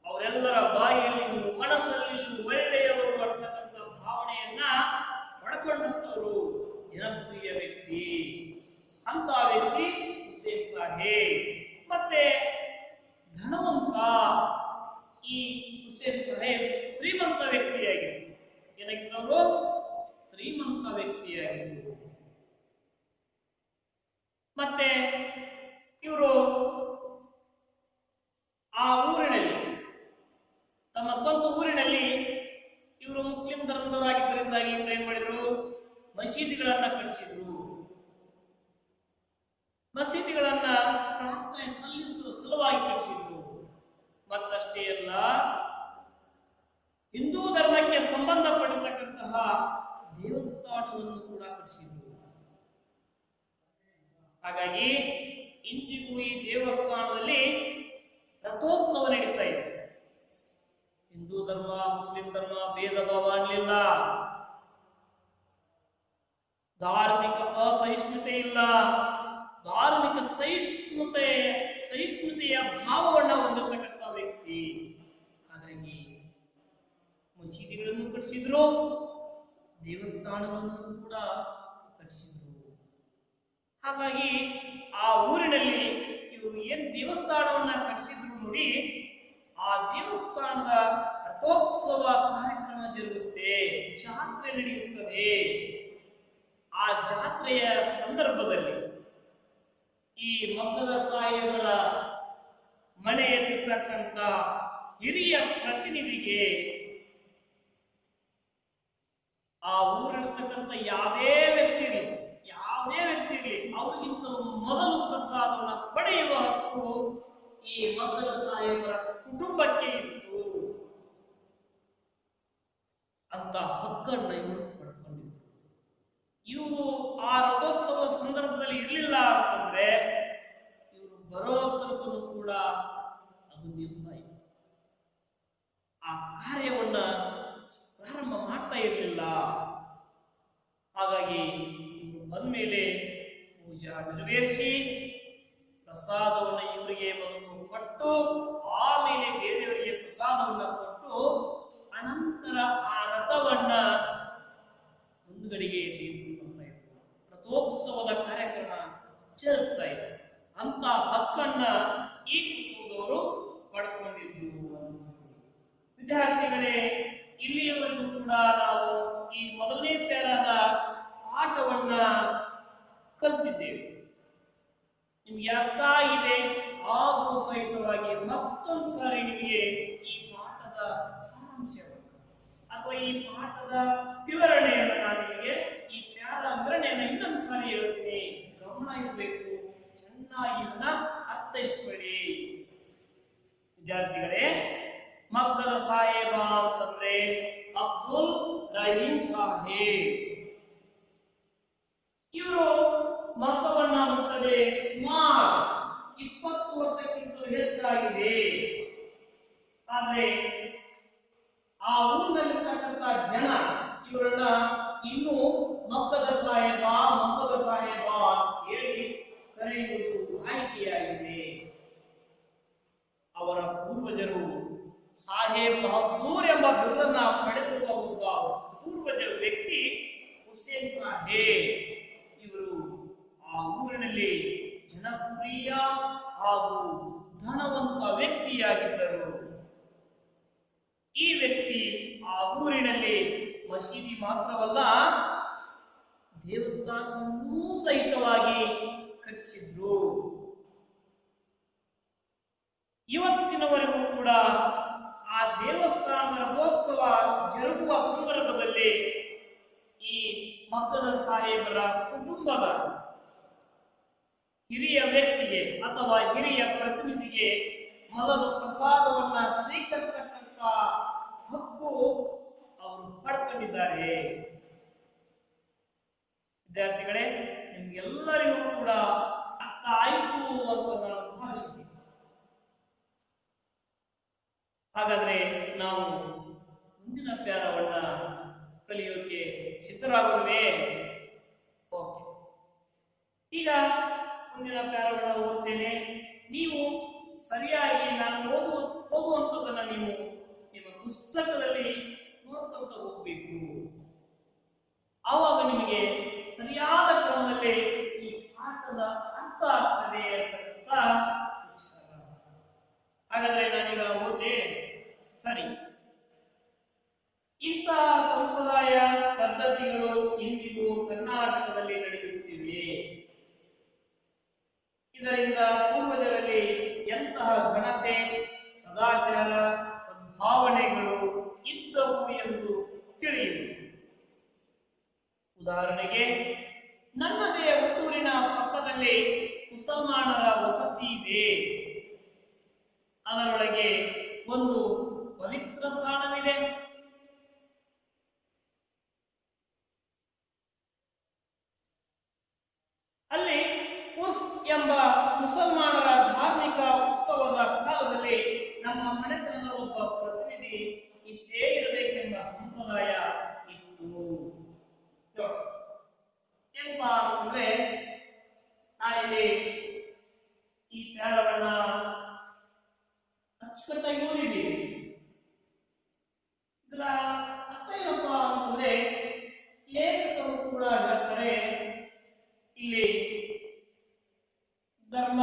ಅವರೆಲ್ಲರ ಬಾಯಿಯಲ್ಲಿಯೂ ಮನಸ್ಸಲ್ಲಿಯೂ ಒಳ್ಳೆಯವರು ಅಂತಕ್ಕಂಥ ಭಾವನೆಯನ್ನ ಪಡ್ಕೊಂಡಂತವರು ಜನಪ್ರಿಯ ವ್ಯಕ್ತಿ. ಅಂತ ವ್ಯಕ್ತಿ ಹುಸೇನ್ ಸಾಹೇಬ್. ಮತ್ತೆ ಧನವಂತ. ಈ ಈ ಹುಸೇನ್ ಸಾಹೇಬ್ ಶ್ರೀಮಂತ ವ್ಯಕ್ತಿಯಾಗಿತ್ತು. ಏನಾಗಿದ್ದವರು? ಶ್ರೀಮಂತ ವ್ಯಕ್ತಿಯಾಗಿತ್ತು. ಮತ್ತೆ ಇವರು ಆ ಊರಿನಲ್ಲಿ, ತಮ್ಮ ಸ್ವಂತ ಊರಿನಲ್ಲಿ, ಇವರು ಮುಸ್ಲಿಂ ಧರ್ಮದವರಾಗಿದ್ದರಿಂದಾಗಿ ಇವರು ಏನ್ ಮಾಡಿದ್ರು? ಮಸೀದಿಗಳನ್ನ ಕಟ್ಟಿಸಿದ್ರು. ಮಸೀದಿಗಳನ್ನ ಪ್ರಾರ್ಥನೆ ಸಲ್ಲಿಸುವ ಸಲುವಾಗಿ ಕಟ್ಟಿಸಿದ್ರು. ಮತ್ತಷ್ಟೇ ಅಲ್ಲ, ಹಿಂದೂ ಧರ್ಮಕ್ಕೆ ಸಂಬಂಧಪಟ್ಟಿರ್ತಕ್ಕಂತಹ ದೇವಸ್ಥಾನವನ್ನು ಕೂಡ ಕಟ್ಟಿಸಿದ್ರು. ಹಾಗಾಗಿ ಇಂದಿಗೂ ಈ ದೇವಸ್ಥಾನದಲ್ಲಿ ರಥೋತ್ಸವ ನಡೀತಾ ಇದೆ. ಹಿಂದೂ ಧರ್ಮ, ಮುಸ್ಲಿಂ ಧರ್ಮ ಭೇದ ಭಾವ ಅನ್ನಲಿಲ್ಲ. ಧಾರ್ಮಿಕ ಅಸಹಿಷ್ಣುತೆ ಇಲ್ಲ. ಧಾರ್ಮಿಕ ಸಹಿಷ್ಣುತೆಯ ಭಾವವನ್ನು ಹೊಂದಿರತಕ್ಕಂಥ ವ್ಯಕ್ತಿ. ಹಾಗಾಗಿ ಮಸೀದಿಗಳನ್ನು ಕಟ್ಟಿಸಿದ್ರು, ದೇವಸ್ಥಾನಗಳನ್ನು ಕೂಡ ಕಟ್ಟಿಸಿದ್ರು. ಹಾಗಾಗಿ ಆ ಊರಿನಲ್ಲಿ ಇವರು ಏನ್ ದೇವಸ್ಥಾನವನ್ನ ಕಟ್ಟಿಸಿದ್ರು ನೋಡಿ, ಆ ದೇವಸ್ಥಾನದ ರಥೋತ್ಸವ ಕಾರ್ಯಕ್ರಮ ಜರುಗುತ್ತೆ, ಜಾತ್ರೆ ನಡೆಯುತ್ತದೆ. ಆ ಜಾತ್ರೆಯ ಸಂದರ್ಭದಲ್ಲಿ ಈ ಮಕ್ಕದ ಸಾಹೇಬರ ಮನೆಯಲ್ಲಿರ್ತಕ್ಕಂಥ ಹಿರಿಯ ಪ್ರತಿನಿಧಿಗೆ ಆ ಊರಿರ್ತಕ್ಕಂಥ ಯಾವುದೇ ವ್ಯಕ್ತಿ ಇರಲಿ ಅವ್ರಿಗಿಂತ ಮೊದಲು ಪ್ರಸಾದವನ್ನು ಪಡೆಯುವ ಹಕ್ಕು ಈ ಮಕ್ಕದ ಸಾಹೇಬರ ಕುಟುಂಬಕ್ಕೆ ಇತ್ತು. ಅಂತ ಹಕ್ಕನ್ನು ಇವರು ಪಡ್ಕೊಂಡಿದ್ರು. ಇವರು ಆ ರಥೋತ್ಸವ ಸಂದರ್ಭದಲ್ಲಿ ಇರಲಿಲ್ಲ ಅಂತಂದ್ರೆ ಇವರು ಬರೋ ತನಕನೂ ಕೂಡ ಅದು ನಿಲ್ತಾ ಇತ್ತು. ಆ ಕಾರ್ಯವನ್ನ ಪ್ರಾರಂಭ ಮಾಡ್ತಾ ಇರಲಿಲ್ಲ. ಹಾಗಾಗಿ ಬಂದ್ಮೇಲೆ ಪೂಜಾ ನೆರವೇರಿಸಿ ಪ್ರಸಾದವನ್ನು ಇವರಿಗೆ ಮೊದಲು ಕೊಟ್ಟು, ಆಮೇಲೆ ಬೇರೆಯವರಿಗೆ ಪ್ರಸಾದವನ್ನ ಕೊಟ್ಟು, ಅನಂತರ ಆ ರಥವನ್ನ ಮುಂದುಗಡೆಗೆ ತೆಗೆದುಕೊಂಡು ಇತ್ತು. ರಥೋತ್ಸವದ ಕಾರ್ಯಕ್ರಮ ಜರುಗ್ತಾ ಇದೆ. ಅಂತ ಹಕ್ಕನ್ನ ಈ ಕುಟುಂಬದವರು ಪಡ್ಕೊಂಡಿದ್ರು. ವಿದ್ಯಾರ್ಥಿಗಳೇ, ಇಲ್ಲಿಯವರೆಗೂ ಕೂಡ ನಾವು ಈ ಮೊದಲನೇ ಪ್ಯಾರಾದ ಪಾಠವನ್ನ ಕಲಿತಿದ್ದೇವೆ. ನಿಮ್ಗೆ ಅರ್ಥ ಆಗಿದೆ. ಆದರೂ ಸಹಿತವಾಗಿ ಮತ್ತೊಂದು ಸಾರಿ ನಿಮಗೆ ಈ ಪಾಠದ ಸಾರಾಂಶವನ್ನು ಅಥವಾ ಈ ಪಾಠದ ವಿವರಣೆಯನ್ನು ನಾನು ನಿಮಗೆ ಈ ಪ್ಯಾರ ವಿವರಣೆಯನ್ನು ಇನ್ನೊಂದು ಸಾರಿ ಹೇಳ್ತೀನಿ. ಗಮನ ಇರಬೇಕು, ಚೆನ್ನಾಗಿ ಇದನ್ನ ಅರ್ಥೈಸ್ಕೊಳ್ಳಿ. ವಿದ್ಯಾರ್ಥಿಗಳೇ, ಮಕ್ಕದ ಸಾಹೇಬ ಅಂತಂದ್ರೆ ಅಬ್ದುಲ್ ರಹೀಂ ಸಾಹೇಬ್. ಇವರು ಮಕ್ಕವನ್ನ ಮುಟ್ಟದೆ ಸುಮಾರು 20 ವರ್ಷಕ್ಕಿಂತಲೂ ಹೆಚ್ಚಾಗಿದೆ. ಆದ್ರೆ ಆ ಊರಿನಲ್ಲಿರ್ತಕ್ಕಂಥ ಜನ ಇವರನ್ನ ಇನ್ನೂ ಮಕ್ಕದ ಸಾಹೇಬ ಅಂತ ಹೇಳಿ ಕರೆಯುವುದು ವಾಡಿಕೆಯಾಗಿದೆ. ಅವರ ಪೂರ್ವಜರು ಸಾಹೇಬ್ ಬಹದ್ದೂರ್ ಎಂಬ ಬಿರುದನ್ನ ಪಡೆದಿರುವ ಒಬ್ಬ ಪೂರ್ವಜ ವ್ಯಕ್ತಿ ಹುಸೇನ್ ಸಾಹೇಬ್. ಇವರು ಆ ಊರಿನಲ್ಲಿ ಜನಪ್ರಿಯ ಹಾಗೂ ಧನವಂತ ವ್ಯಕ್ತಿಯಾಗಿದ್ದರು. ಈ ವ್ಯಕ್ತಿ ಆ ಊರಿನಲ್ಲಿ ಮಸೀದಿ ಮಾತ್ರವಲ್ಲ, ದೇವಸ್ಥಾನವನ್ನೂ ಸಹಿತವಾಗಿ ಕಟ್ಟಿಸಿದ್ರು. ಇವತ್ತಿನವರೆಗೂ ಕೂಡ ಆ ದೇವಸ್ಥಾನದ ರಥೋತ್ಸವ ಜರುಗುವ ಸಂದರ್ಭದಲ್ಲಿ ಈ ಮಕ್ಕದ ಸಾಹೇಬರ ಕುಟುಂಬದ ಹಿರಿಯ ವ್ಯಕ್ತಿಗೆ ಅಥವಾ ಹಿರಿಯ ಪ್ರತಿನಿಧಿಗೆ ಮೊದಲು ಪ್ರಸಾದವನ್ನ ಸ್ವೀಕರಿಸತಕ್ಕಂಥ ಹಕ್ಕು ಅವರು ಪಡ್ಕೊಂಡಿದ್ದಾರೆ. ವಿದ್ಯಾರ್ಥಿಗಳೇ, ನಿಮ್ಗೆಲ್ಲರಿಗೂ ಕೂಡ ಅರ್ಥ ಆಯಿತು ಅಂತ ನಾನು ಭಾವಿಸ್ತೀನಿ. ಹಾಗಾದ್ರೆ ನಾವು ಮುಂದಿನ ಪ್ಯಾರವನ್ನ ಕಲಿಯೋಕೆ ಸಿದ್ಧರಾಗುವೆ. ಓಕೆ, ಈಗ ಮುಂದಿನ ಪ್ಯಾರವನ್ನ ಓದ್ತೇನೆ. ನೀವು ಸರಿಯಾಗಿ ನಾನು ಓದುವಂಥದ್ದನ್ನ ನೀವು ನಿಮ್ಮ ಪುಸ್ತಕದಲ್ಲಿ ನೋಡ್ಕೊಂತ ಹೋಗ್ಬೇಕು. ಆವಾಗ ನಿಮಗೆ ಸರಿಯಾದ ಕ್ರಮದಲ್ಲಿ ಈ ಪಾಠದ ಅರ್ಥ ಆಗ್ತದೆ ಅಂತಕ್ಕಂಥ ವಿಚಾರ. ಹಾಗಾದ್ರೆ ನಾನೀಗ ಓದಿ ಸರಿ. ಇಂತಹ ಸಂಪ್ರದಾಯ ಪದ್ಧತಿಗಳು ಇಂದಿಗೂ ಕರ್ನಾಟಕದಲ್ಲಿ ನಡೆಯುತ್ತಿವೆ. ಇದರಿಂದ ಪೂರ್ವಜರಲ್ಲಿ ಎಂತಹ ಘನತೆ, ಸದಾಚಾರ, ಸದ್ಭಾವನೆಗಳು ಇದ್ದವು ಎಂದು ತಿಳಿಯುವುದು. ಉದಾಹರಣೆಗೆ, ನನ್ನದೇ ಹುಟ್ಟೂರಿನ ಪಕ್ಕದಲ್ಲಿ ಮುಸಲ್ಮಾನರ ವಸತಿ ಇದೆ. ಅದರೊಳಗೆ ಒಂದು ಪವಿತ್ರ ಸ್ಥಾನವಿದೆ. ಅಲ್ಲಿ ಉರ್ಫ್ ಎಂಬ ಮುಸಲ್ಮಾನರ ಧಾರ್ಮಿಕ ಉತ್ಸವದ ಕಾಲದಲ್ಲಿ ನಮ್ಮ ಮನೆತನದ ಒಬ್ಬ ಪ್ರತಿನಿಧಿ ಇದ್ದೇ ಇರಬೇಕೆಂಬ ಸಂಪ್ರದಾಯ ಇತ್ತು. ಎಂಬ ಅಂದ್ರೆ ನಾನಿಲ್ಲಿ ಈ ಪ್ಯಾರವನ್ನ ಅಚ್ಚುಕಟ್ಟಾಗಿ ಓದಿದ್ದೀವಿ. ಇದರ ಅರ್ಥ ಏನಪ್ಪಾ ಅಂತಂದ್ರೆ, ಲೇಖಕರು ಕೂಡ ಹೇಳ್ತಾರೆ, ಇಲ್ಲಿ ಧರ್ಮ,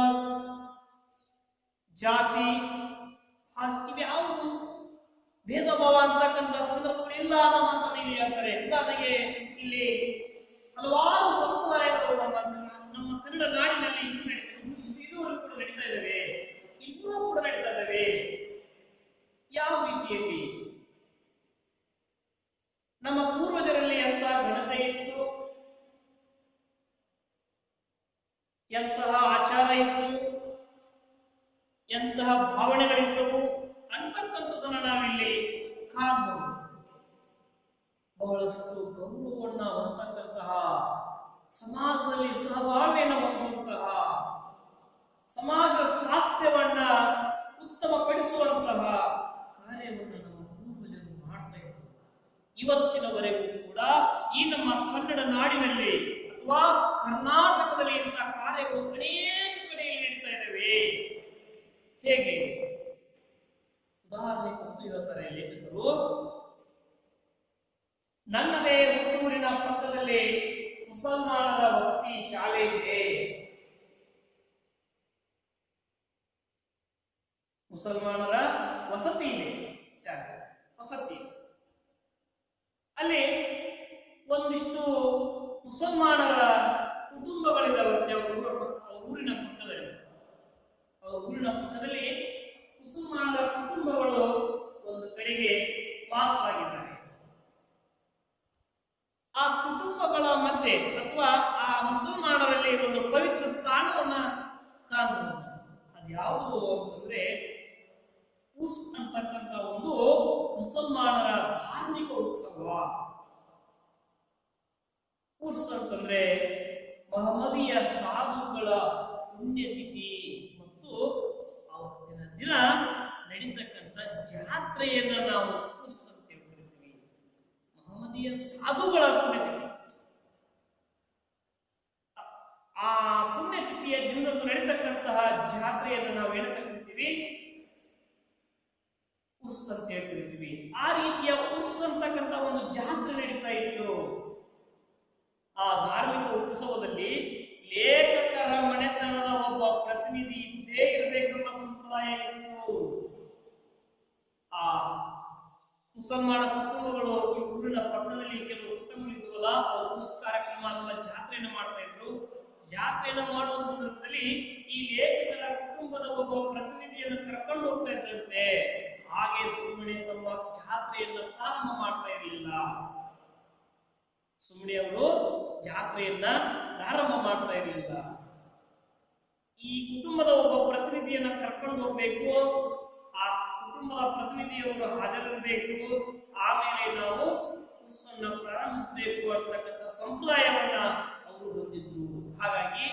ಜಾತಿ, ಇವ್ಯಾವುದು ಭೇದ ಭಾವ ಅಂತಕ್ಕಂಥ ಸಂದರ್ಭಗಳಿಲ್ಲ ಅನ್ನೋ ಮಾತನ್ನು ಇಲ್ಲಿ ಹೇಳ್ತಾರೆ. ಉದಾಹರಣೆಗೆ ಇಲ್ಲಿ ಹಲವಾರು ಸಂಪ್ರದಾಯಗಳು ನಮ್ಮ ಕನ್ನಡ ನಾಡಿನಲ್ಲಿ ಇದುವರೆಗೂ ಕೂಡ ನಡೀತಾ ಇದ್ದಾವೆ, ಇನ್ನೂ ಕೂಡ ನಡೀತಾ ಇದ್ದಾವೆ. ಯಾವ ರೀತಿಯಲ್ಲಿ ನಮ್ಮ ಪೂರ್ವಜರಲ್ಲಿ ಎಂತ ಘನತೆ ಇತ್ತು, ಎಂತಹ ಆಚಾರ ಇತ್ತು, ಎಂತಹ ಭಾವನೆಗಳಿದ್ದವು ಅಂತಕ್ಕಂಥದ್ದನ್ನು ನಾವಿಲ್ಲಿ ಕಾಣಬಹುದು. ಬಹಳಷ್ಟು ಗೌರವವನ್ನ ಹೊಂದತಕ್ಕಂತಹ, ಸಮಾಜದಲ್ಲಿ ಸಹಬಾಳ್ವೆಯನ್ನು ಹೊಂದುವಂತಹ, ಸಮಾಜದ ಸ್ವಾಸ್ಥ್ಯವನ್ನ ಉತ್ತಮಪಡಿಸುವಂತಹ ಕಾರ್ಯವನ್ನು ನಮ್ಮ ಪೂರ್ವಜರು ಮಾಡ್ತಾ ಇದ್ದಾರೆ. ಇವತ್ತಿನವರೆಗೂ ಕೂಡ ಈ ನಮ್ಮ ಕನ್ನಡ ನಾಡಿನಲ್ಲಿ ಅಥವಾ ಕರ್ನಾಟಕದಲ್ಲಿ ಇಂತಹ ಕಾರ್ಯಗಳು ಅನೇಕ ಕಡೆಯಲ್ಲಿ ನಡೀತಾ ಇದ್ದಾವೆ. ಹೇಗೆ? ಉದಾಹರಣೆ ಕೊಟ್ಟು ಹೇಳ್ತಾರೆ ಲೇಖಕರು, ನನ್ನದೇ ಹುಟ್ಟೂರಿನ ಪಕ್ಕದಲ್ಲಿ ಮುಸಲ್ಮಾನರ ವಸತಿ ಶಾಲೆ ಇದೆ. ಮುಸಲ್ಮಾನರ ವಸತಿ ಇದೆ, ಶಾಲೆ ವಸತಿ. ಅಲ್ಲಿ ಒಂದಿಷ್ಟು ಮುಸಲ್ಮಾನರ ಕುಟುಂಬಗಳಿದ್ದಾವೆ ಊರಿನ ಪಕ್ಕದಲ್ಲಿ. ಊರಿನ ಪಕ್ಕದಲ್ಲಿ ಮುಸಲ್ಮಾನರ ಕುಟುಂಬಗಳು ಒಂದು ಕಡೆಗೆ ವಾಸವಾಗಿದ್ದಾರೆ. ಆ ಕುಟುಂಬಗಳ ಮಧ್ಯೆ ಅಥವಾ ಆ ಮುಸಲ್ಮಾನರಲ್ಲಿ ಒಂದು ಪವಿತ್ರ ಸ್ಥಾನವನ್ನ ಕಾಣಬಹುದು. ಅದ್ಯಾವುದು ಅಂತಂದ್ರೆ, ಉರ್ಸ್ ಅಂತಕ್ಕಂಥ ಒಂದು ಮುಸಲ್ಮಾನರ ಧಾರ್ಮಿಕ ಉತ್ಸವ. ಉರ್ಸ್ ಅಂತಂದ್ರೆ ಮಹಮ್ಮದೀಯ ಸಾಧುಗಳ ಪುಣ್ಯತಿಥಿ ಮತ್ತು ಅವತ್ತಿನ ದಿನ ನಡೀತಕ್ಕಂಥ ಜಾತ್ರೆಯನ್ನ ನಾವು ಉರ್ಸ್ ಅಂತ ಕರಿತೀವಿ. ಮಹಮ್ಮದೀಯ ಸಾಧುಗಳ ಪುಣ್ಯತಿಥಿ. ಆ ಪುಣ್ಯತಿಥಿಯ ದಿನದಂದು ನಡೀತಕ್ಕಂತಹ ಜಾತ್ರೆಯನ್ನು ನಾವು ಏನಂತ ಕರಿತೀವಿ? ಉರ್ಸ್ ಅಂತ ಕರಿತೀವಿ. ಆ ರೀತಿಯ ಉರ್ಸ್ ಅಂತಕ್ಕಂಥ ಒಂದು ಜಾತ್ರೆ ನಡೀತಾ ಇತ್ತು. ಆ ಧಾರ್ಮಿಕ ಉತ್ಸವದಲ್ಲಿ ಲೇಖಕರ ಮನೆತನದ ಒಬ್ಬ ಪ್ರತಿನಿಧಿ ಇದ್ದೇ ಇರಬೇಕೆಂಬ ಸಂಪ್ರದಾಯ ಇತ್ತು. ಆ ಮುಸಲ್ಮಾನ ಕುಟುಂಬಗಳು ಈ ಊರಿನ ಪಕ್ಕದಲ್ಲಿ ಕೆಲವು ಕುಟುಂಬಗಳಿದ್ವಲ್ಲ, ಅವರು ಉರ್ಸ್ ಕಾರ್ಯಕ್ರಮ ಅಥವಾ ಜಾತ್ರೆಯನ್ನು ಮಾಡ್ತಾ ಇದ್ರು. ಜಾತ್ರೆಯನ್ನು ಮಾಡುವ ಸಂದರ್ಭದಲ್ಲಿ ಈ ಲೇಖಕರ ಕುಟುಂಬದ ಒಬ್ಬ ಪ್ರತಿನಿಧಿಯನ್ನು ಕರ್ಕೊಂಡು ಹೋಗ್ತಾ ಇದ್ದಂತೆ. ಹಾಗೆ ಸುಮ್ಮನೆ ತಮ್ಮ ಜಾತ್ರೆಯನ್ನು ಪ್ರಾರಂಭ ಮಾಡ್ತಾ ಇರಲಿಲ್ಲ. ಸುಮ್ಮನೆ ಅವರು ಜಾತ್ರೆಯನ್ನ ಪ್ರಾರಂಭ ಮಾಡ್ತಾ ಇರಲಿಲ್ಲ. ಈ ಕುಟುಂಬದ ಒಬ್ಬ ಪ್ರತಿನಿಧಿಯನ್ನ ಕರ್ಕೊಂಡು ಹೋಗ್ಬೇಕು, ಆ ಕುಟುಂಬದ ಪ್ರತಿನಿಧಿಯವರು ಹಾಜರಿರಬೇಕು, ಆಮೇಲೆ ನಾವು ಉರ್ಸನ್ನ ಪ್ರಾರಂಭಿಸಬೇಕು ಅಂತಕ್ಕಂಥ ಸಂಪ್ರದಾಯವನ್ನ ಅವರು ಹೊಂದಿದ್ರು. ಹಾಗಾಗಿ